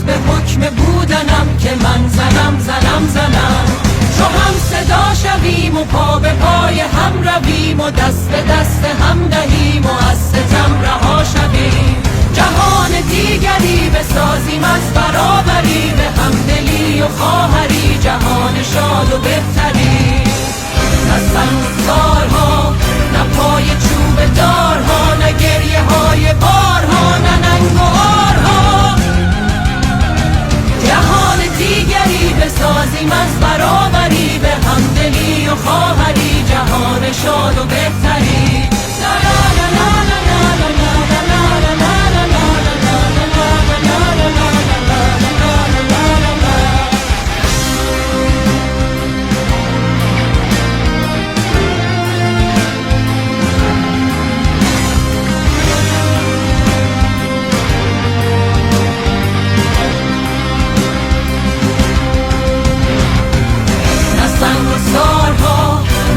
به حکم بودنم که من زنم چو هم صدا شویم و پا به پای هم رویم و دست به دست هم دهیم و از ستم رها شویم. جهان دیگری بسازیم از برابری، به همدلی و خواهری جهان شاد و بهتری. نه سنگسارها، نه پای چوب دارها، نه گریه های بارها، نه ننگ و آرها. جهان دیگری بسازیم از برابری، به همدلی و خواهری جهان شاد و بهتری.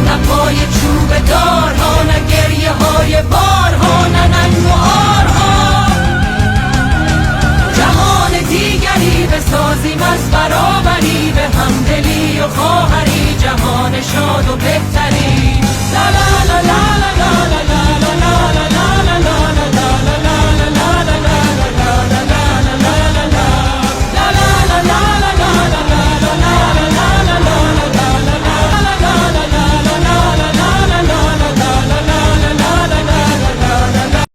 نه پای چوب دارها، نه گریه های بارها، نه ننگ و